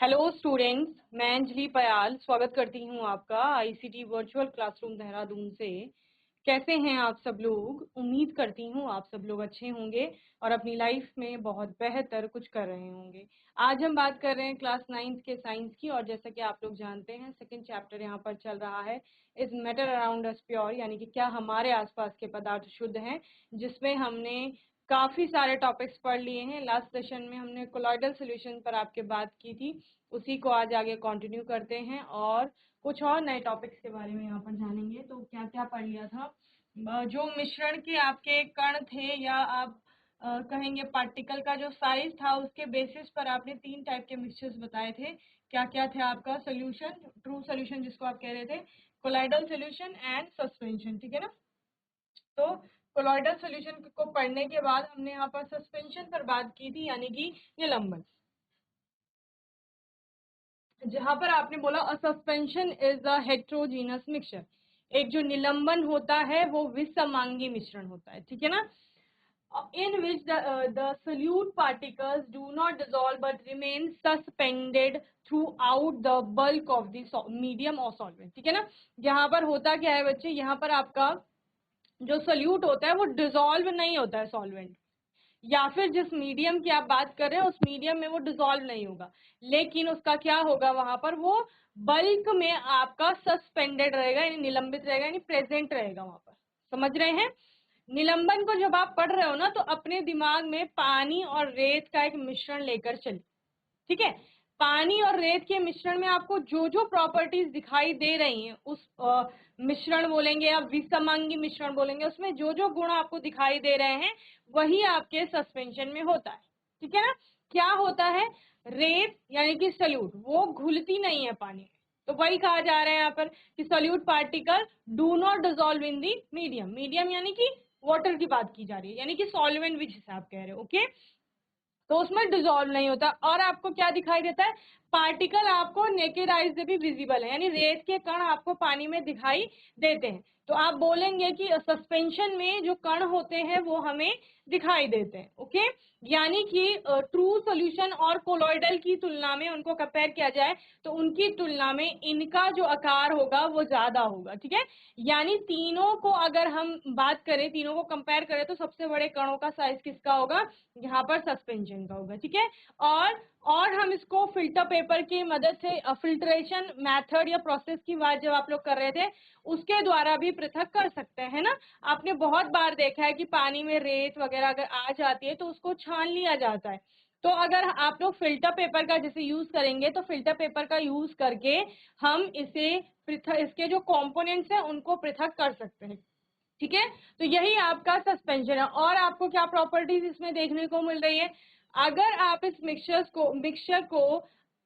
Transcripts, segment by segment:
Hello students, मैं अंजलि पयाल स्वागत करती हूँ आपका आईसीटी वर्चुअल क्लासरूम देहरादून से। कैसे हैं आप सब लोग? उम्मीद करती हूँ आप सब लोग अच्छे होंगे और अपनी लाइफ में बहुत बेहतर कुछ कर रहे होंगे। आज हम बात कर रहे हैं क्लास 9th के साइंस की, और जैसा कि आप लोग जानते हैं सेकंड चैप्टर यहाँ पर चल रहा है is matter around us pure, यानी कि क्या हमारे आसपास के पदार्थ शुद्ध हैं, जिसमें हमने काफी सारे टॉपिक्स पढ़ लिए हैं। लास्ट सेशन में हमने कोलॉइडल सॉल्यूशन पर आपके बात की थी, उसी को आज आगे कंटिन्यू करते हैं और कुछ और नए टॉपिक्स के बारे में यहाँ पर जानेंगे। तो क्या क्या पढ़ लिया था? जो मिश्रण के आपके कण थे, या आप कहेंगे पार्टिकल का जो साइज था, उसके बेसिस पर आपने 3 टाइप के मिक्सचर्स बताए थे। क्या क्या थे आपका? सोल्यूशन, ट्रू सोल्यूशन जिसको आप कह रहे थे, कोलॉइडल सोल्यूशन एंड सस्पेंशन, ठीक है ना। तो कोलॉइडल सॉल्यूशन को पढ़ने के बाद हमने यहाँ पर सस्पेंशन पर बात की थी, यानी कि निलंबन, जहां पर आपने बोला अ suspension is a heterogeneous mixture. एक जो निलंबन होता है वो विसमांगी मिश्रण होता है, ठीक है ना, in which the solute particles do not dissolve but remain suspended throughout the bulk of the medium or solvent, ठीक है ना। यहाँ पर होता क्या है बच्चे, यहाँ पर आपका जो सोल्यूट होता है वो डिसॉल्व नहीं होता है सॉल्वेंट, या फिर जिस मीडियम की आप बात कर रहे हैं उस मीडियम में वो डिसॉल्व नहीं होगा, लेकिन उसका क्या होगा, वहां पर वो बल्क में आपका सस्पेंडेड रहेगा, यानी निलंबित रहेगा, यानी प्रेजेंट रहेगा वहां पर। समझ रहे हैं? निलंबन को जब आप पढ़ रहे हो ना, तो अपने दिमाग में पानी और रेत का एक मिश्रण लेकर चलिए, ठीक है। पानी और रेत के मिश्रण में आपको जो जो प्रॉपर्टीज दिखाई दे रही हैं, उस मिश्रण बोलेंगे या विसमांगी मिश्रण बोलेंगे, उसमें जो जो गुण आपको दिखाई दे रहे हैं वही आपके सस्पेंशन में होता है, ठीक है ना। क्या होता है? रेत यानी कि सॉल्यूट वो घुलती नहीं है पानी में, तो वही कहा जा रहा है यहाँ पर कि solute particle do not dissolve in the medium. Medium यानी कि वाटर की बात की जा रही है, यानी कि सॉल्वेंट भी जिसे आप कह रहे हो, ओके। तो उसमें डिसॉल्व नहीं होता। और आपको क्या दिखाई देता है? पार्टिकल आपको नेकेड आइज से भी विजिबल है, यानी रेत के कण आपको पानी में दिखाई देते हैं। तो आप बोलेंगे कि सस्पेंशन में जो कण होते हैं वो हमें दिखाई देते हैं, ओके। यानी कि ट्रू सॉल्यूशन और कोलॉइडल की तुलना में उनको कंपेयर किया जाए तो उनकी तुलना में इनका जो आकार होगा वो ज्यादा होगा, ठीक है। यानी तीनों को अगर हम बात करें, तीनों को कंपेयर करें, तो सबसे बड़े कणों का साइज किसका होगा? यहाँ पर सस्पेंशन का होगा, ठीक है। और हम इसको फिल्टर पेपर की मदद से फिल्ट्रेशन मेथड या प्रोसेस की बात जब आप लोग कर रहे थे उसके द्वारा भी पृथक कर सकते हैं ना। आपने बहुत बार देखा है कि पानी में रेत वगैरह अगर आ जाती है तो उसको छान लिया जाता है। तो अगर आप लोग फिल्टर पेपर का जैसे यूज करेंगे, तो फिल्टर पेपर का यूज करके हम इसे पृथक, इसके जो कंपोनेंट्स हैं उनको पृथक कर सकते हैं, ठीक है। तो यही आपका सस्पेंशन है। और आपको क्या प्रॉपर्टीज इसमें देखने को मिल रही है? अगर आप इस मिक्सचर को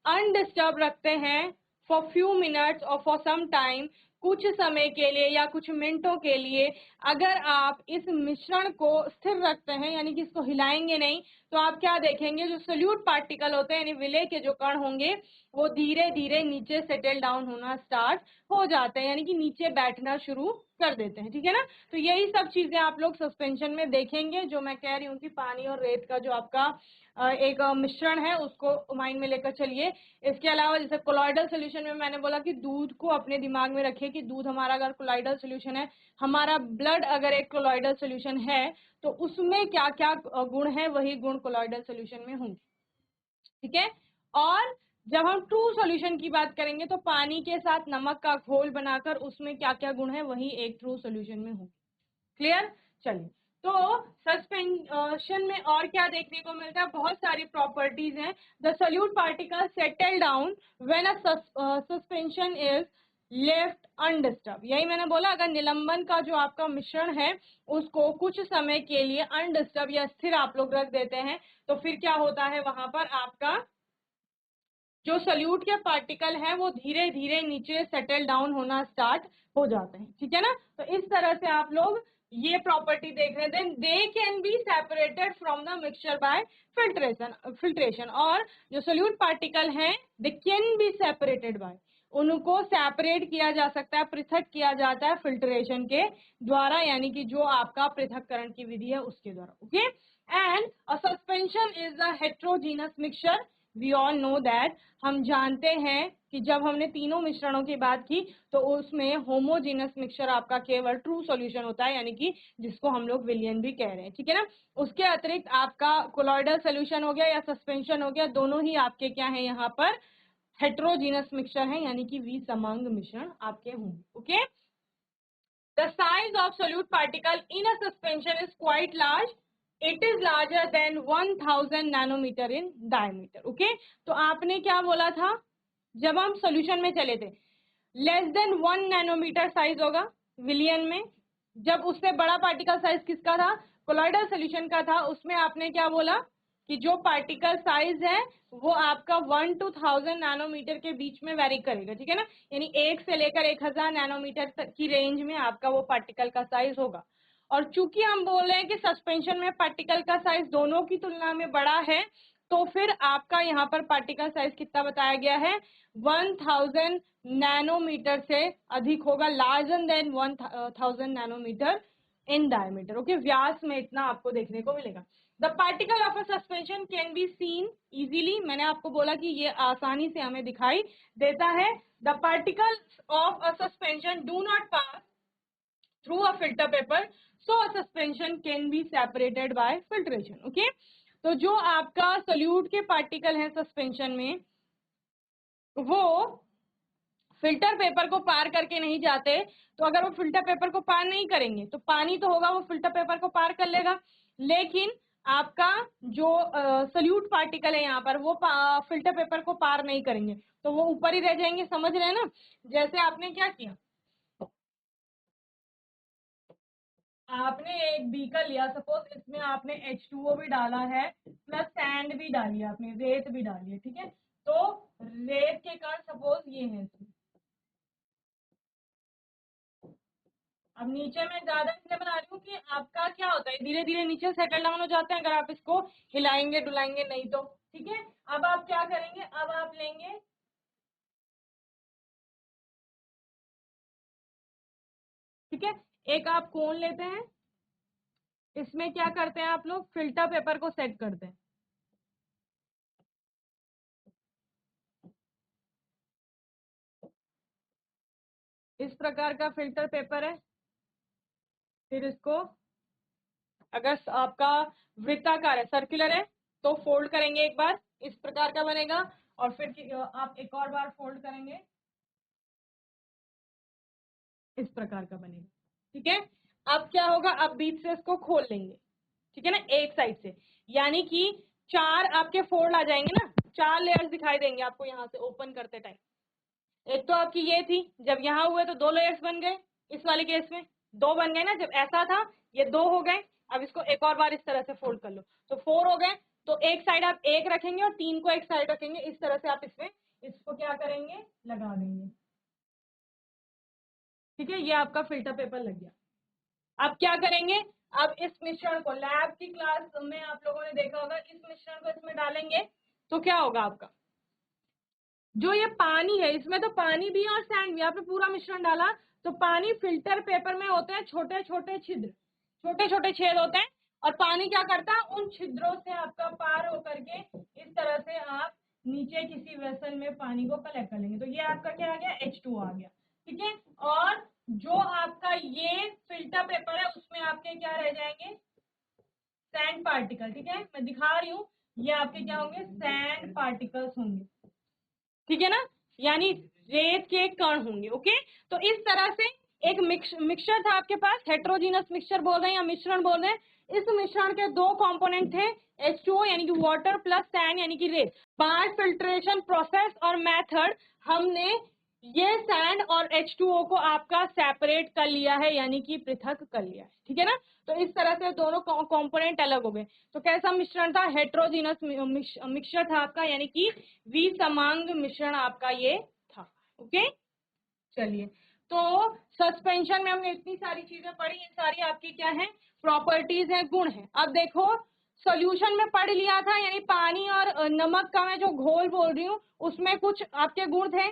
अनडिस्टर्ब रखते हैं फॉर फ्यू मिनट्स और फॉर सम टाइम, कुछ समय के लिए या कुछ मिनटों के लिए, अगर आप इस मिश्रण को स्थिर रखते हैं, यानी कि इसको हिलाएंगे नहीं, तो आप क्या देखेंगे? जो सोल्यूट पार्टिकल होते हैं, यानी विलय के जो कण होंगे, वो धीरे धीरे नीचे सेटल डाउन होना स्टार्ट हो जाते हैं, यानी कि नीचे बैठना शुरू कर देते हैं, ठीक है ना। तो यही सब चीजें आप लोग सस्पेंशन में देखेंगे, जो मैं कह रही हूँ कि पानी और रेत का जो आपका एक मिश्रण है उसको माइंड में लेकर चलिए। इसके अलावा जैसे कोलॉइडल सोल्यूशन में मैंने बोला कि दूध को अपने दिमाग में रखिए कि दूध हमारा अगर कोलॉइडल सोल्यूशन है, हमारा ब्लड अगर एक कोलॉइडल सोल्यूशन है, तो उसमें क्या क्या गुण है, वही गुण कोलॉइडल सोल्यूशन में होंगे, ठीक है। और जब हम ट्रू सॉल्यूशन की बात करेंगे तो पानी के साथ नमक का घोल बनाकर उसमें क्या क्या गुण है वही एक ट्रू सॉल्यूशन में होंगे। क्लियर? चलिए, तो सस्पेंशन में और क्या देखने को मिलता है? बहुत सारी प्रॉपर्टीज हैं। The solute particle settle down when a suspension is left undisturbed. यही मैंने बोला, अगर निलंबन का जो आपका मिश्रण है उसको कुछ समय के लिए अनडिस्टर्ब या स्थिर आप लोग रख देते हैं, तो फिर क्या होता है? वहां पर आपका जो सोल्यूट के पार्टिकल हैं वो धीरे धीरे नीचे सेटल डाउन होना स्टार्ट हो जाते हैं, ठीक है ना। तो इस तरह से आप लोग ये प्रॉपर्टी देख रहे थे। They can be separated from the mixture by filtration. और जो सोल्यूट पार्टिकल हैं they can be separated by, उनको सेपरेट किया जा सकता है, पृथक किया जाता है फिल्ट्रेशन के द्वारा, यानी कि जो आपका पृथक्करण की विधि है उसके द्वारा, okay. And a suspension is a heterogeneous mixture we all know that, हम जानते हैं कि जब हमने तीनों मिश्रणों की बात की तो उसमें होमोजीनस मिक्सचर आपका केवल ट्रू सॉल्यूशन होता है, यानी कि जिसको हम लोग विलियन भी कह रहे हैं, ठीक है ना। उसके अतिरिक्त आपका कोलॉइडल सोल्यूशन हो गया या सस्पेंशन हो गया, दोनों ही आपके क्या है यहाँ पर हेट्रोजीनस मिक्सचर है, यानी कि विसमांग मिश्रण आपके होंगे। Okay, the size of solute particle in a suspension is quite large, it is larger than 1000 nanometre in diameter. Okay, तो आपने क्या बोला था जब हम सोल्यूशन में चले थे, लेस देन 1 नैनोमीटर साइज होगा विलियन में। जब उससे बड़ा पार्टिकल साइज किसका था, कोलॉइडल सोल्यूशन का था, उसमें आपने क्या बोला कि जो पार्टिकल साइज है वो आपका 1 to 1000 नैनोमीटर के बीच में वेरी करेगा, ठीक है ना, यानी 1 से लेकर 1000 नैनोमीटर तक की रेंज में आपका वो पार्टिकल का साइज होगा। और चूंकि हम बोल रहे हैं कि सस्पेंशन में पार्टिकल का साइज दोनों की तुलना में बड़ा है, तो फिर आपका यहाँ पर पार्टिकल साइज कितना बताया गया है, 1000 नैनोमीटर से अधिक होगा, larger than 1000 nanometre in diameter. Okay, व्यास में इतना आपको देखने को मिलेगा। The particle of a suspension can be seen easily, मैंने आपको बोला कि ये आसानी से हमें दिखाई देता है। The particle of a suspension do not pass through a filter paper, so a suspension can be separated by filtration. Okay, तो जो आपका सोल्यूट के पार्टिकल हैं सस्पेंशन में, वो फिल्टर पेपर को पार करके नहीं जाते, तो अगर वो फिल्टर पेपर को पार नहीं करेंगे तो पानी तो होगा, वो फिल्टर पेपर को पार कर लेगा, लेकिन आपका जो सोल्यूट पार्टिकल है यहाँ पर वो फिल्टर पेपर को पार नहीं करेंगे, तो वो ऊपर ही रह जाएंगे। समझ रहे हैं ना, जैसे आपने क्या किया, आपने एक बीकर लिया, सपोज इसमें आपने H2O भी डाला है, प्लस सैंड भी डाली है, आपने रेत भी डाली है, ठीक है, तो रेत के कण सपोज ये है इसमें। अब नीचे में ज्यादा इसलिए बना रही हूँ कि आपका क्या होता है, धीरे धीरे नीचे सेटल डाउन हो जाते हैं अगर आप इसको हिलाएंगे डुलाएंगे नहीं तो, ठीक है। अब आप क्या करेंगे, अब आप लेंगे, ठीक है, एक आप कोन लेते हैं, इसमें क्या करते हैं आप लोग, फिल्टर पेपर को सेट करते हैं। इस प्रकार का फिल्टर पेपर है, फिर इसको अगर आपका वृत्ताकार है, सर्कुलर है, तो फोल्ड करेंगे एक बार, इस प्रकार का बनेगा, और फिर आप एक और बार फोल्ड करेंगे, इस प्रकार का बनेगा, ठीक है। अब क्या होगा, अब बीच से इसको खोल लेंगे, ठीक है ना, एक साइड से, यानी कि 4 आपके फोल्ड आ जाएंगे ना, 4 लेयर्स दिखाई देंगे आपको यहाँ से ओपन करते टाइम। एक तो आपकी ये थी, जब यहाँ हुए तो 2 लेयर्स बन गए, इस वाले केस में 2 बन गए ना, जब ऐसा था ये 2 हो गए। अब इसको एक और बार इस तरह से फोल्ड कर लो तो 4 हो गए, तो एक साइड आप 1 रखेंगे और 3 को एक साइड रखेंगे, इस तरह से आप इसमें इसको क्या करेंगे, लगा देंगे, ठीक है, ये आपका फिल्टर पेपर लग गया। अब क्या करेंगे, अब इस मिश्रण को लैब की क्लास में आप लोगों ने देखा होगा, इस मिश्रण को इसमें डालेंगे तो क्या होगा, आपका जो ये पानी है, इसमें तो पानी भी और सैंड भी, यहाँ पे पूरा मिश्रण डाला, तो पानी फिल्टर पेपर में होते हैं छोटे छोटे छिद्र, छोटे छोटे छेद होते हैं, और पानी क्या करता है, उन छिद्रों से आपका पार होकर के इस तरह से आप नीचे किसी वेसल में पानी को कलेक्ट कर लेंगे, तो ये आपका क्या आ गया, H2O आ गया, ठीक है। और जो आपका ये फिल्टर पेपर है उसमें आपके क्या रह जाएंगे, सैंड पार्टिकल, ठीक है, मैं दिखा रही हूँ, ये आपके क्या होंगे, सैंड पार्टिकल्स होंगे, ठीक है ना, यानी रेत के कण होंगे। ओके, तो इस तरह से एक मिक्सचर था आपके पास, हेट्रोजीनस मिक्सचर बोल रहे हैं या मिश्रण बोल रहे हैं, इस मिश्रण के 2 कंपोनेंट थे, H2O यानी कि वाटर प्लस सैंड यानी कि रेत। बाय फिल्ट्रेशन प्रोसेस और मेथड हमने ये सैंड और H2O को आपका सेपरेट कर लिया है, यानी कि पृथक कर लिया है, ठीक है ना। तो इस तरह से दोनों कंपोनेंट अलग हो गए। तो कैसा मिश्रण था, हेट्रोजीनस मिक्सचर था आपका, यानी कि विसमांग मिश्रण आपका ये था। ओके, चलिए, तो सस्पेंशन में हमने इतनी सारी चीजें पढ़ी, ये सारी आपकी क्या है, प्रॉपर्टीज है, गुण है। अब देखो, सॉल्यूशन में पढ़ लिया था, यानी पानी और नमक का मैं जो घोल बोल रही हूँ उसमें कुछ आपके गुण थे।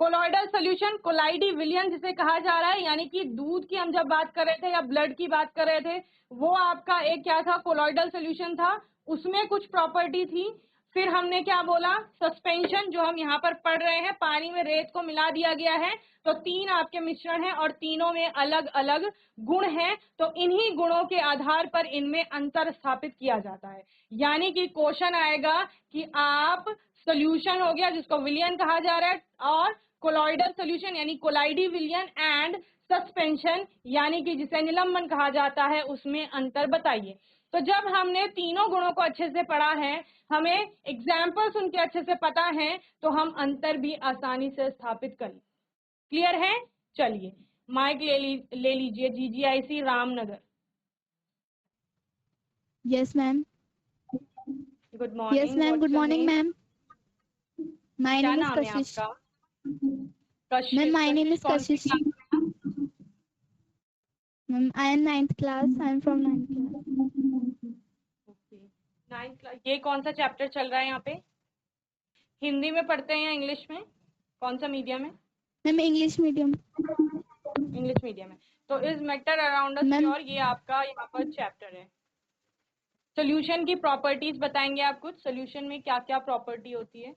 कोलॉइडल सोल्यूशन, कोलाइडी विलियन जिसे कहा जा रहा है, यानी कि दूध की हम जब बात कर रहे थे या ब्लड की बात कर रहे थे, वो आपका एक क्या था, कोलॉइडल सोल्यूशन था, उसमें कुछ प्रॉपर्टी थी। फिर हमने क्या बोला, सस्पेंशन जो हम यहाँ पर पढ़ रहे हैं, पानी में रेत को मिला दिया गया है, तो 3 आपके मिश्रण हैं और तीनों में अलग अलग गुण हैं, तो इन्हीं गुणों के आधार पर इनमें अंतर स्थापित किया जाता है। यानी कि क्वेश्चन आएगा कि आप सोल्यूशन हो गया जिसको विलियन कहा जा रहा है, और कोलॉइडल सोल्यूशन यानी कोलाइडी विलियन, एंड सस्पेंशन यानी कि जिसे निलंबन कहा जाता है, उसमें अंतर बताइए। तो जब हमने तीनों गुणों को अच्छे से पढ़ा है, हमें एग्जाम्पल्स उनके अच्छे से पता है, तो हम अंतर भी आसानी से स्थापित कर लें। क्लियर है? चलिए माइक ले लीजिए GGIC Ramnagar. Yes, ma'am. Good morning. Yes, ma'am. Good morning, ma'am. My क्या name is नाम है Kashish. आपका? कशिश। Ma'am, my name is कौन सी Kashish. क्लास में? Ma'am, I am 9th class. I am from 9th class. Okay, 9th class. ये कौन सा chapter चल रहा है यहाँ पे? हिंदी में पढ़ते हैं या इंग्लिश में? कौन सा मीडियम है? Ma'am, English medium. English medium है। तो is matter around us Ma'am, pure, ये आपका यहाँ पर चैप्टर है। सोल्यूशन की प्रॉपर्टीज बताएंगे आप कुछ, सोल्यूशन में क्या क्या प्रॉपर्टी होती है?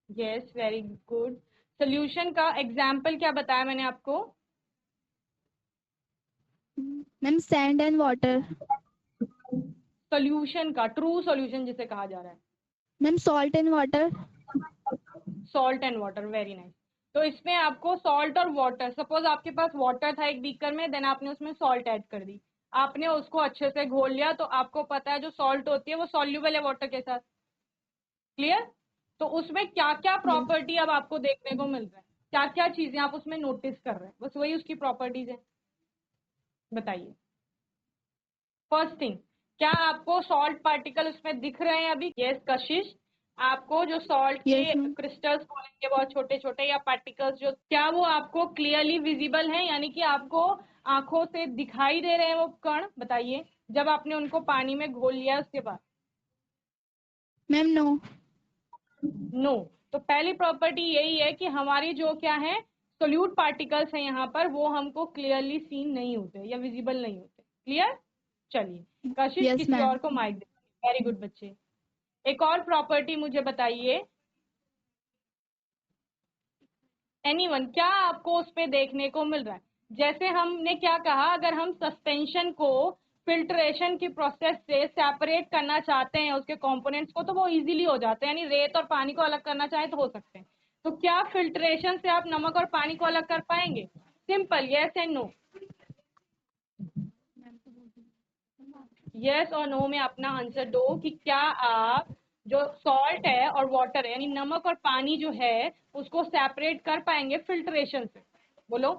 Yes, very good. सोल्यूशन का एग्जाम्पल क्या बताया मैंने आपको? ma'am, sand and water. Solution का ट्रू सोल्यूशन जिसे कहा जा रहा है। Ma'am, salt and water. Salt and water, very nice. तो इसमें आपको सॉल्ट और वाटर, सपोज आपके पास वाटर था एक बीकर में, देन आपने उसमें सॉल्ट ऐड कर दी, आपने उसको अच्छे से घोल लिया, तो आपको पता है जो सॉल्ट होती है वो सॉल्यूबल है वाटर के साथ। क्लियर? तो उसमें क्या क्या प्रॉपर्टी अब आपको देखने को मिल रहा है, क्या क्या चीजें आप उसमें नोटिस कर रहे हैं, बस वही उसकी प्रॉपर्टीज है, बताइए। फर्स्ट थिंग, क्या आपको सॉल्ट पार्टिकल उसमें दिख रहे हैं अभी? यस कशिश, आपको जो सॉल्ट Yes, के ma'am. क्रिस्टल्स बोलेंगे बहुत छोटे छोटे या पार्टिकल्स, जो क्या वो आपको क्लियरली विजिबल है, यानी कि आपको आंखों से दिखाई दे रहे हैं वो कण? बताइए, जब आपने उनको पानी में घोल लिया उसके बाद। Ma'am, no. नो। तो पहली प्रॉपर्टी यही है कि हमारी जो क्या है सोल्यूट पार्टिकल्स हैं यहाँ पर, वो हमको क्लियरली सीन नहीं होते या विजिबल नहीं होते। क्लियर? चलिए कशिश, Yes, किसी और ma'am. को माइक दे। वेरी गुड बच्चे। एक और प्रॉपर्टी मुझे बताइए, एनीवन, क्या आपको उस पे देखने को मिल रहा है? जैसे हमने क्या कहा, अगर हम सस्पेंशन को फिल्ट्रेशन की प्रोसेस से सेपरेट करना चाहते हैं उसके कंपोनेंट्स को, तो वो इजीली हो जाते हैं, यानी रेत और पानी को अलग करना चाहे तो हो सकते हैं। तो क्या फिल्ट्रेशन से आप नमक और पानी को अलग कर पाएंगे? Simple, yes and no. Yes और नो में अपना आंसर दो कि क्या आप जो सॉल्ट है और वाटर है, यानी नमक और पानी जो है, उसको सेपरेट कर पाएंगे फिल्ट्रेशन से? बोलो।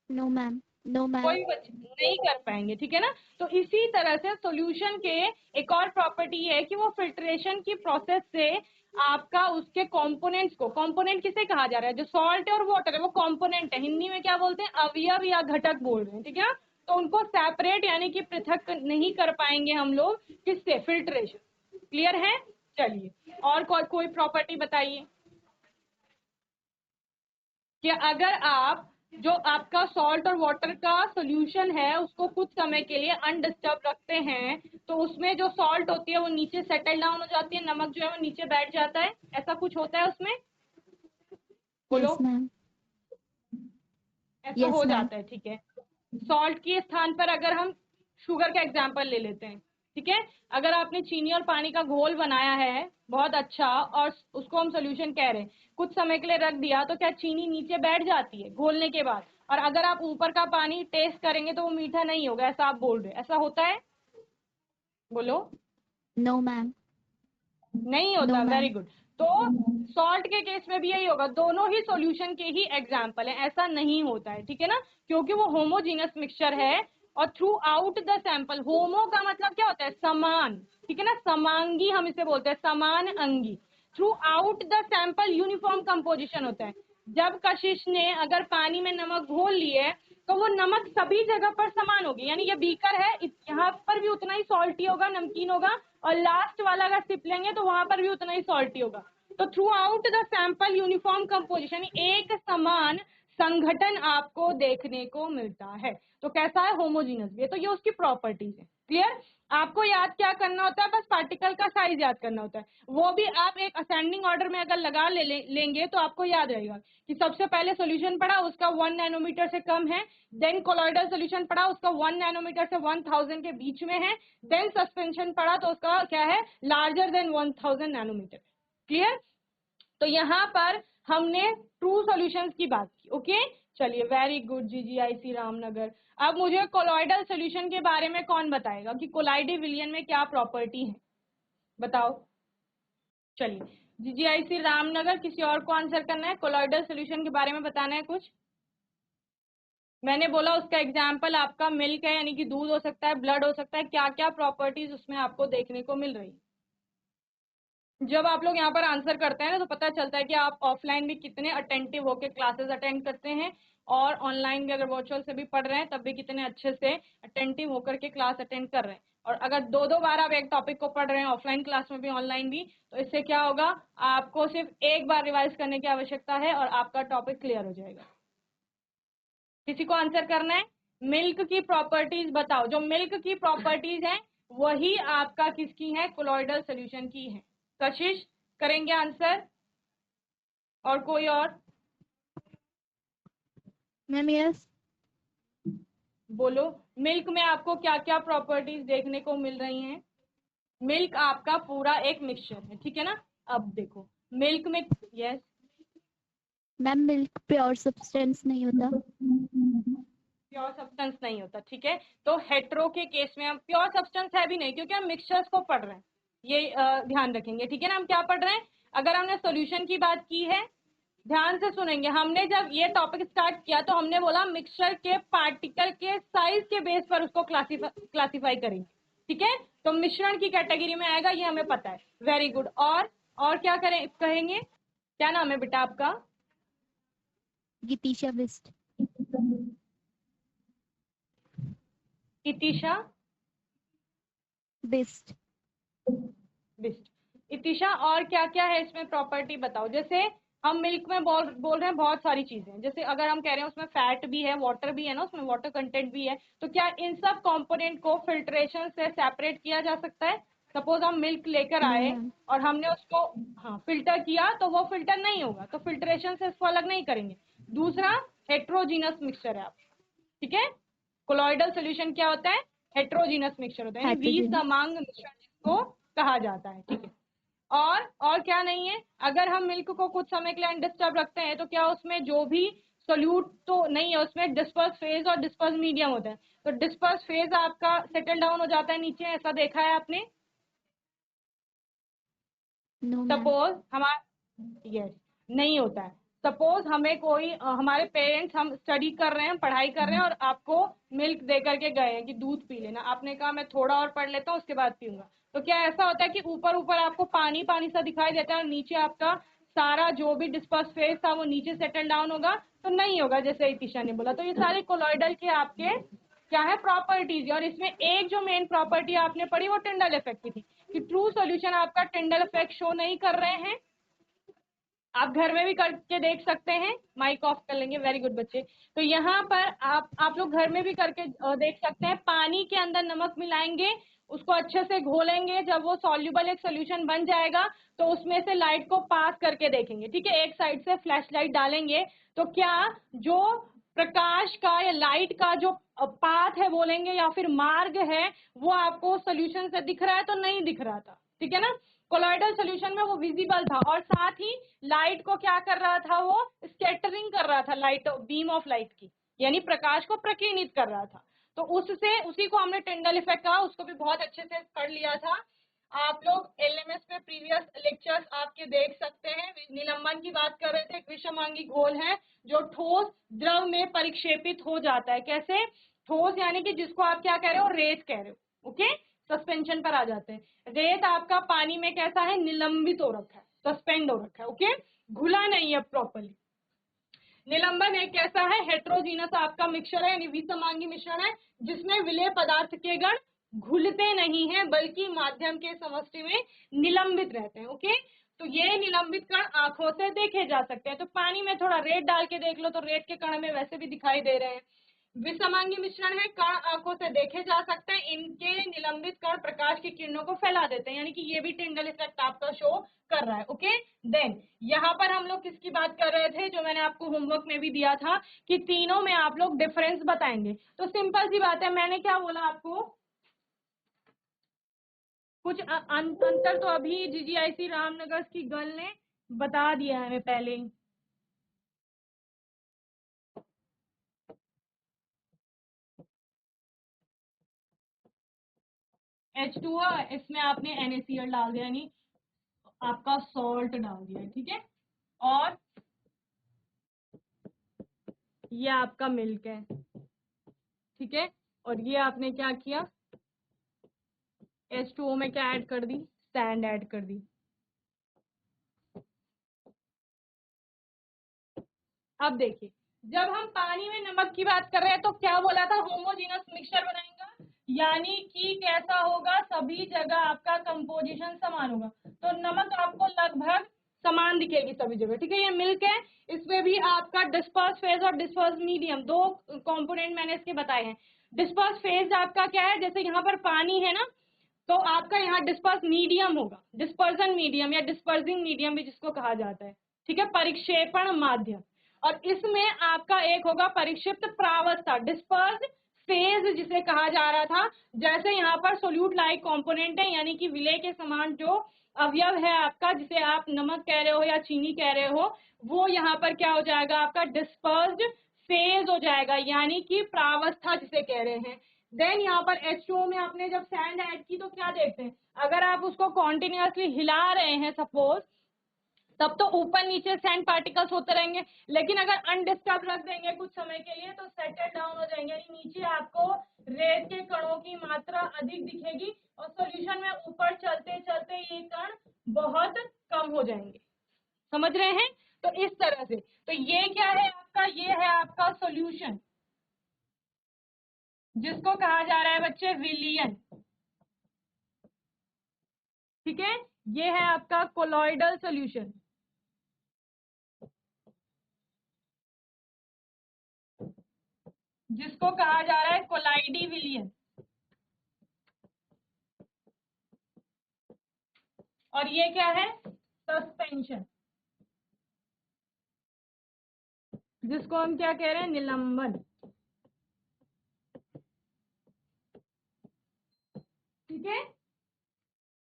No, ma'am. No, ma'am. कोई बच्चे नहीं कर पाएंगे, ठीक है ना? तो इसी तरह से सॉल्यूशन के एक और प्रॉपर्टी है कि वो फिल्ट्रेशन की प्रोसेस से आपका उसके कंपोनेंट्स को, कंपोनेंट किसे कहा जा रहा है, जो सॉल्ट है और वाटर है वो कंपोनेंट है, हिंदी में क्या बोलते हैं, अवयव या घटक बोल रहे हैं, ठीक है ना? तो उनको सेपरेट यानी कि पृथक नहीं कर पाएंगे हम लोग, किससे? फिल्ट्रेशन। क्लियर है? चलिए और कोई प्रॉपर्टी बताइए कि अगर आप जो आपका सॉल्ट और वाटर का सॉल्यूशन है उसको कुछ समय के लिए अनडिस्टर्ब रखते हैं, तो उसमें जो सॉल्ट होती है वो नीचे सेटल डाउन हो जाती है, नमक जो है वो नीचे बैठ जाता है, ऐसा कुछ होता है उसमें? बोलो। Yes, ma'am. ऐसा Yes, हो ma'am. जाता है, ठीक है। सॉल्ट के स्थान पर अगर हम शुगर का एग्जाम्पल ले लेते हैं, ठीक है, अगर आपने चीनी और पानी का घोल बनाया है बहुत अच्छा और उसको हम सोल्यूशन कह रहे हैं, कुछ समय के लिए रख दिया, तो क्या चीनी नीचे बैठ जाती है घोलने के बाद? और अगर आप ऊपर का पानी टेस्ट करेंगे तो वो मीठा नहीं होगा, ऐसा आप बोल रहे हैं, ऐसा होता है? बोलो। No, ma'am. नहीं No, होता, वेरी ma'am. गुड। तो सॉल्ट के केस में भी यही होगा, दोनों ही सॉल्यूशन के ही एग्जाम्पल है, ऐसा नहीं होता है, ठीक है ना? क्योंकि वो होमोजीनियस मिक्सचर है और थ्रू आउट द सैंपल, होमो का मतलब क्या होता है? समान, ठीक है ना? समांगी हम इसे बोलते हैं, समान अंगी। Through out the sample uniform composition होता है। जब कशिश ने अगर पानी में नमक घोल लिए तो वो नमक सभी जगह पर समान होगी, यानी ये बीकर है, यहाँ पर भी उतना ही सॉल्टी होगा, नमकीन होगा, और लास्ट वाला अगर सिप लेंगे तो वहां पर भी उतना ही सॉल्टी होगा। तो through out the sample uniform composition, एक समान संगठन आपको देखने को मिलता है। तो कैसा है? होमोजीनियस भी है। तो ये उसकी प्रॉपर्टीज है। क्लियर? आपको याद क्या करना होता है, बस पार्टिकल का साइज याद करना होता है। वो भी आप एक असेंडिंग ऑर्डर में अगर लगा लेंगे तो आपको याद रहेगा कि सबसे पहले सॉल्यूशन पढ़ा उसका 1 नैनोमीटर से कम है, देन कोलॉइडल सॉल्यूशन पढ़ा उसका 1 नैनोमीटर से 1000 के बीच में है, देन सस्पेंशन पढ़ा तो उसका क्या है, लार्जर देन 1000 नैनोमीटर। क्लियर? तो यहाँ पर हमने ट्रू सॉल्यूशंस की बात की। ओके, चलिए, वेरी गुड जीजीआईसी रामनगर। अब मुझे कोलॉइडल सॉल्यूशन के बारे में कौन बताएगा कि कोलाइडी विलियन में क्या प्रॉपर्टी है, बताओ। चलिए, जीजीआईसी रामनगर, किसी और को आंसर करना है, कोलॉइडल सॉल्यूशन के बारे में बताना है कुछ। मैंने बोला उसका एग्जाम्पल आपका मिल्क है, यानी कि दूध हो सकता है, ब्लड हो सकता है, क्या क्या प्रॉपर्टीज उसमें आपको देखने को मिल रही है। जब आप लोग यहाँ पर आंसर करते हैं ना तो पता चलता है कि आप ऑफलाइन भी कितने अटेंटिव होकर क्लासेस अटेंड करते हैं, और ऑनलाइन भी अगर वर्चुअल से भी पढ़ रहे हैं तब भी कितने अच्छे से अटेंटिव होकर के क्लास अटेंड कर रहे हैं। और अगर दो दो बार आप एक टॉपिक को पढ़ रहे हैं, ऑफलाइन क्लास में भी ऑनलाइन भी, तो इससे क्या होगा, आपको सिर्फ एक बार रिवाइज करने की आवश्यकता है और आपका टॉपिक क्लियर हो जाएगा। किसी को आंसर करना है, मिल्क की प्रॉपर्टीज बताओ। जो मिल्क की प्रॉपर्टीज है वही आपका किसकी है, कोलॉइडल सोल्यूशन की है। कशिश करेंगे आंसर, और कोई और? Ma'am yes. बोलो, मिल्क में आपको क्या क्या प्रॉपर्टीज देखने को मिल रही हैं। मिल्क आपका पूरा एक मिक्सचर है, ठीक है ना। अब देखो मिल्क में, yes ma'am milk pure substance नहीं होता। प्योर सब्सटेंस नहीं होता, ठीक है। तो हेट्रो के केस में हम प्योर सब्सटेंस है भी नहीं, क्योंकि हम मिक्सचर्स को पढ़ रहे हैं, ये ध्यान रखेंगे, ठीक है ना। हम क्या पढ़ रहे हैं, अगर हमने सॉल्यूशन की बात की है, ध्यान से सुनेंगे। हमने जब ये टॉपिक स्टार्ट किया तो हमने बोला मिक्सचर के पार्टिकल के साइज के बेस पर उसको क्लासिफाई करेंगे, ठीक है। तो मिश्रण की कैटेगरी में आएगा, ये हमें पता है। Very good. और क्या करें कहेंगे, क्या नाम है बेटा आपका? गीतिशा बिस्ट। इतिशा बिस्ट। बिस्ट। इतिशा, और क्या क्या है इसमें प्रॉपर्टी बताओ। जैसे हम मिल्क में बोल रहे हैं बहुत सारी चीजें, जैसे अगर हम कह रहे हैं उसमें फैट भी है, वाटर भी है ना, उसमें वाटर कंटेंट भी है, तो क्या इन सब कंपोनेंट को फिल्ट्रेशन से सेपरेट किया जा सकता है? सपोज हम मिल्क लेकर नो आए मैम। और हमने उसको हाँ फिल्टर किया, तो वो फिल्टर नहीं होगा, तो फिल्ट्रेशन से इसको अलग नहीं करेंगे। दूसरा, हेट्रोजीनस मिक्सचर है आप, ठीक है। कोलॉइडल सोल्यूशन क्या होता है, हेट्रोजीनस मिक्सचर होता है, यानी हेट्रोजीनियस। विसमांग मिश्रण जिसको कहा जाता है, ठीक है। और क्या नहीं है, अगर हम मिल्क को कुछ समय के लिए अनडिस्टर्ब रखते हैं तो क्या उसमें जो भी सोल्यूट तो नहीं है, उसमें डिस्पर्स फेज और डिस्पर्स मीडियम होता है। तो डिस्पर्स फेज आपका सेटल डाउन हो जाता है नीचे, ऐसा देखा है आपने। No ma'am. सपोज हमारा, यस, नहीं होता है। सपोज हमें कोई हमारे पेरेंट्स, हम स्टडी कर रहे हैं, पढ़ाई कर रहे हैं, और आपको मिल्क दे करके गए हैं कि दूध पी लेना, आपने कहा मैं थोड़ा और पढ़ लेता हूँ उसके बाद पीऊंगा, तो क्या ऐसा होता है कि ऊपर ऊपर आपको पानी पानी सा दिखाई देता है और नीचे आपका सारा जो भी डिस्पर्स फेज था वो नीचे सेटल डाउन होगा? तो नहीं होगा, जैसे इतिशा ने बोला। तो ये सारे कोलॉइडल के आपके क्या है, प्रॉपर्टीज। और इसमें एक जो मेन प्रॉपर्टी आपने पढ़ी वो टिंडल इफेक्ट की थी, कि ट्रू सॉल्यूशन आपका टिंडल इफेक्ट शो नहीं कर रहे हैं। आप घर में भी करके देख सकते हैं, माइक ऑफ कर लेंगे, वेरी गुड बच्चे। तो यहाँ पर आप लोग घर में भी करके देख सकते हैं। पानी के अंदर नमक मिलाएंगे, उसको अच्छे से घोलेंगे, जब वो सॉल्युबल एक सोल्यूशन बन जाएगा तो उसमें से लाइट को पास करके देखेंगे, ठीक है। एक साइड से फ्लैश लाइट डालेंगे तो क्या जो प्रकाश का या लाइट का जो पाथ है बोलेंगे, या फिर मार्ग है, वो आपको सोल्यूशन से दिख रहा है? तो नहीं दिख रहा था, ठीक है ना। कोलॉइडल सोल्यूशन में वो विजिबल था, और साथ ही लाइट को क्या कर रहा था, वो स्कैटरिंग कर रहा था, लाइट बीम ऑफ लाइट की, यानी प्रकाश को प्रकीर्णित कर रहा था। तो उससे उसी को हमने टिंडल इफेक्ट कहा, उसको भी बहुत अच्छे से कर लिया था। आप लोग एलएमएस में प्रीवियस लेक्चर्स आपके देख सकते हैं। निलंबन की बात कर रहे थे, एक विषमांगी घोल है जो ठोस द्रव में परिक्षेपित हो जाता है। कैसे? ठोस यानी कि जिसको आप क्या कह रहे हो, रेत कह रहे हो, ओके। सस्पेंशन पर आ जाते हैं। रेत आपका पानी में कैसा है, निलंबित हो रखा है, सस्पेंड हो रखा है, ओके, घुला नहीं है प्रॉपरली। निलंबन एक कैसा है, हेट्रोजीनस आपका मिक्सचर है, यानी विसमांगी मिश्रण है, जिसमें विलेय पदार्थ के गण घुलते नहीं हैं बल्कि माध्यम के समष्टि में निलंबित रहते हैं, ओके। तो ये निलंबित कण आंखों से देखे जा सकते हैं। तो पानी में थोड़ा रेत डाल के देख लो तो रेत के कण हमें वैसे भी दिखाई दे रहे हैं। विसमांगी मिश्रण है, कण आंखों से देखे जा सकते हैं, इनके निलंबित कण प्रकाश की किरणों को फैला देते हैं, यानी कि ये भी टिंडल इफेक्ट आपका शो कर रहा है। ओके, देन यहाँ पर हम लोग किसकी बात कर रहे थे, जो मैंने आपको होमवर्क में भी दिया था कि तीनों में आप लोग डिफरेंस बताएंगे। तो सिंपल सी बात है, मैंने क्या बोला आपको, कुछ अंतर तो अभी जीजीआईसी रामनगर की गर्ल ने बता दिया है पहले ही। H2O, इसमें आपने NaCl डाल दिया, यानी आपका सॉल्ट डाल दिया, ठीक है। और ये आपका मिल्क है, ठीक है। और ये आपने क्या किया, H2O में क्या ऐड कर दी, सैंड ऐड कर दी। अब देखिए, जब हम पानी में नमक की बात कर रहे हैं तो क्या बोला था, होमोजीनस मिक्सचर बनाएगा, यानी कि कैसा होगा, सभी जगह आपका कंपोजिशन समान होगा, तो नमक आपको लगभग समान दिखेगी सभी जगह, ठीक है। ये मिल्क है, इसमें भी आपका डिस्पर्स फेज और डिस्पर्स मीडियम, दो कंपोनेंट मैंने इसके बताए हैं। डिस्पर्स फेज आपका क्या है, जैसे यहाँ पर पानी है ना, तो आपका यहाँ डिस्पर्स मीडियम होगा, डिस्पर्जन मीडियम या डिस्पर्सिंग मीडियम भी जिसको कहा जाता है, ठीक है, परिक्षेपण माध्यम। और इसमें आपका एक होगा परिक्षिप्त प्रावस्था, डिस्पर्स फेज जिसे कहा जा रहा था। जैसे यहाँ पर सोल्यूट लाइक कंपोनेंट है, यानी कि विलय के समान जो अवयव है आपका, जिसे आप नमक कह रहे हो या चीनी कह रहे हो, वो यहाँ पर क्या हो जाएगा, आपका डिस्पर्स्ड फेज हो जाएगा, यानी कि प्रावस्था जिसे कह रहे हैं। देन यहाँ पर H2O में आपने जब सैंड ऐड की तो क्या देखते हैं, अगर आप उसको कॉन्टिन्यूसली हिला रहे हैं सपोज, तब तो ऊपर नीचे सैंड पार्टिकल्स होते रहेंगे, लेकिन अगर अनडिस्टर्ब रख देंगे कुछ समय के लिए तो सेटल डाउन हो जाएंगे, यानी नीचे आपको रेत के कणों की मात्रा अधिक दिखेगी और सॉल्यूशन में ऊपर चलते चलते ये कण बहुत कम हो जाएंगे। समझ रहे हैं, तो इस तरह से, तो ये क्या है आपका, ये है आपका सॉल्यूशन, जिसको कहा जा रहा है बच्चे विलियन, ठीक है। ये है आपका कोलॉइडल सॉल्यूशन, जिसको कहा जा रहा है कोलाइडी विलियन। और ये क्या है, सस्पेंशन, जिसको हम क्या कह रहे हैं, निलंबन, ठीक है।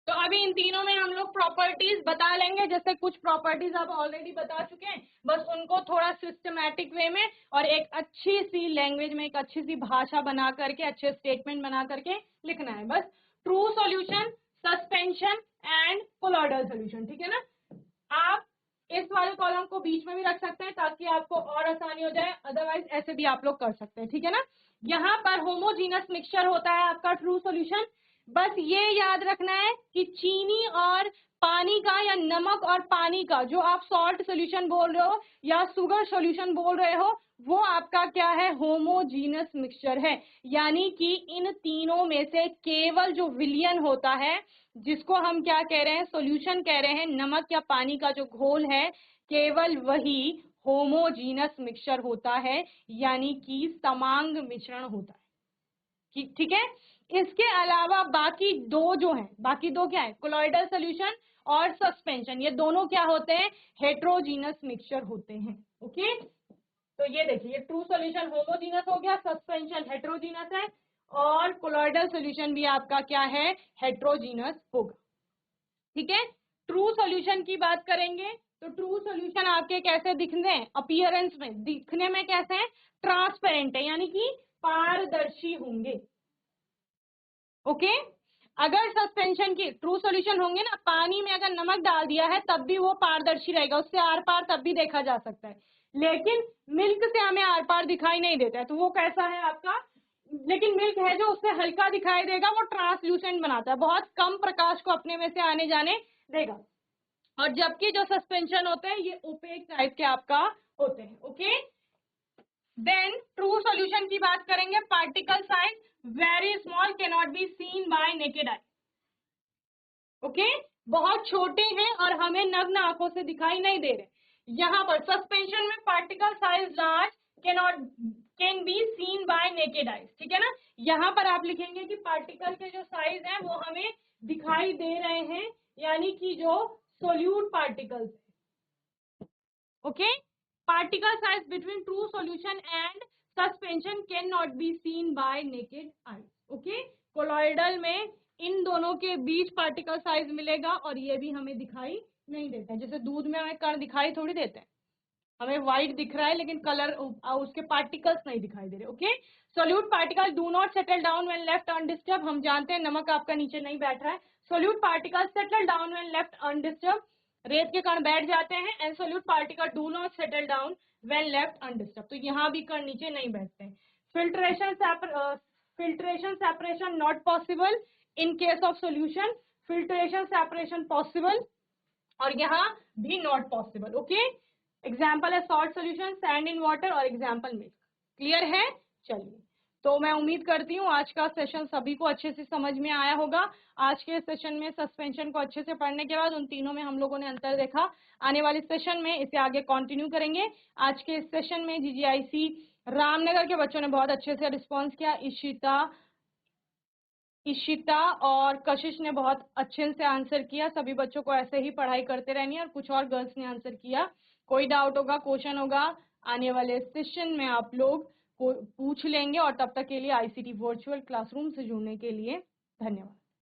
तो अभी इन तीनों में हम लोग प्रॉपर्टीज बता लेंगे, जैसे कुछ प्रॉपर्टीज आप ऑलरेडी बता चुके हैं, बस उनको थोड़ा सिस्टमैटिक वे में और एक अच्छी सी लैंग्वेज में, एक अच्छी सी भाषा बना करके, अच्छे स्टेटमेंट बना करके लिखना है बस। True solution, suspension and colloidal solution, ठीक है ना। आप इस वाले कॉलम को बीच में भी रख सकते हैं ताकि आपको और आसानी हो जाए, अदरवाइज ऐसे भी आप लोग कर सकते हैं, ठीक है ना। यहाँ पर होमोजीनस मिक्सचर होता है आपका ट्रू सॉल्यूशन। बस ये याद रखना है कि चीनी और पानी का या नमक और पानी का, जो आप सॉल्ट सॉल्यूशन बोल रहे हो या शुगर सॉल्यूशन बोल रहे हो, वो आपका क्या है, होमोजीनस मिक्सचर है। यानी कि इन तीनों में से केवल जो विलियन होता है, जिसको हम क्या कह रहे हैं, सॉल्यूशन कह रहे हैं, नमक या पानी का जो घोल है, केवल वही होमोजीनस मिक्सचर होता है, यानी कि समांग मिश्रण होता है, ठीक है। इसके अलावा बाकी दो जो हैं, बाकी दो क्या है, कोलॉइडल सॉल्यूशन और सस्पेंशन, ये दोनों क्या होते हैं, हेट्रोजीनस मिक्सचर होते हैं। ओके, तो ये देखिए, ट्रू सॉल्यूशन होमोजीनस हो गया, सस्पेंशन हेट्रोजीनस है, और कोलॉइडल सॉल्यूशन भी आपका क्या है, हेट्रोजीनस होगा, ठीक है। ट्रू सॉल्यूशन की बात करेंगे तो ट्रू सॉल्यूशन आपके कैसे दिखते हैं, अपीयरेंस में, दिखने में कैसे हैं, ट्रांसपेरेंट है, यानी कि पारदर्शी होंगे। ओके, अगर सस्पेंशन की ट्रू सॉल्यूशन होंगे ना, पानी में अगर नमक डाल दिया है तब भी वो पारदर्शी रहेगा, उससे आर पार तब भी देखा जा सकता है, लेकिन मिल्क से हमें आर पार दिखाई नहीं देता है, तो वो कैसा है आपका, लेकिन मिल्क है जो उससे हल्का दिखाई देगा, वो ट्रांसल्यूसेंट बनाता है, बहुत कम प्रकाश को अपने में से आने जाने देगा। और जबकि जो सस्पेंशन होते हैं ये ओपेक टाइप के आपका होते हैं। ओके, देन ट्रू सॉल्यूशन की बात करेंगे, particle size very small, can not be seen bye naked eye. Okay, बहुत छोटे हैं और हमें नग्न आंखों से दिखाई नहीं दे रहे। यहाँ पर सस्पेंशन में particle size large, can not can be scene bye naked eyes, ठीक है ना। यहाँ पर आप लिखेंगे कि पार्टिकल के जो साइज हैं वो हमें दिखाई दे रहे हैं, यानी कि जो solute particles, okay. Particle size between true solution and suspension can not be seen bye naked eyes, okay. Colloidal में इन दोनों के बीच पार्टिकल साइज मिलेगा और ये भी हमें दिखाई नहीं देता है। जैसे दूध में हमें कण दिखाई थोड़ी देते हैं, हमें व्हाइट दिख रहा है लेकिन कलर उसके पार्टिकल्स नहीं दिखाई दे रहे, okay. Solute particle do not settle down when left undisturbed, हम जानते हैं नमक आपका नीचे नहीं बैठ रहा है। Solute particle settle down when left undisturbed, रेत के कण बैठ जाते हैं। And solute particle do not settle down when left undisturbed, तो यहाँ भी कण नीचे नहीं बैठते हैं। Filtration separation not possible in case of solution, filtration separation possible और यहाँ भी नॉट पॉसिबल, ओके। एग्जाम्पल है salt solution, sand in water और एग्जाम्पल मिल्क। क्लियर है? चलिए, तो मैं उम्मीद करती हूँ आज का सेशन सभी को अच्छे से समझ में आया होगा। आज के सेशन में सस्पेंशन को अच्छे से पढ़ने के बाद उन तीनों में हम लोगों ने अंतर देखा। आने वाले सेशन में इसे आगे कंटिन्यू करेंगे। आज के इस सेशन में जीजीआईसी रामनगर के बच्चों ने बहुत अच्छे से रिस्पॉन्स किया। इशिता और कशिश ने बहुत अच्छे से आंसर किया। सभी बच्चों को ऐसे ही पढ़ाई करते रहनी है। और कुछ और गर्ल्स ने आंसर किया। कोई डाउट होगा, क्वेश्चन होगा, आने वाले सेशन में आप लोग पूछ लेंगे। और तब तक के लिए आईसीटी वर्चुअल क्लासरूम से जुड़ने के लिए धन्यवाद।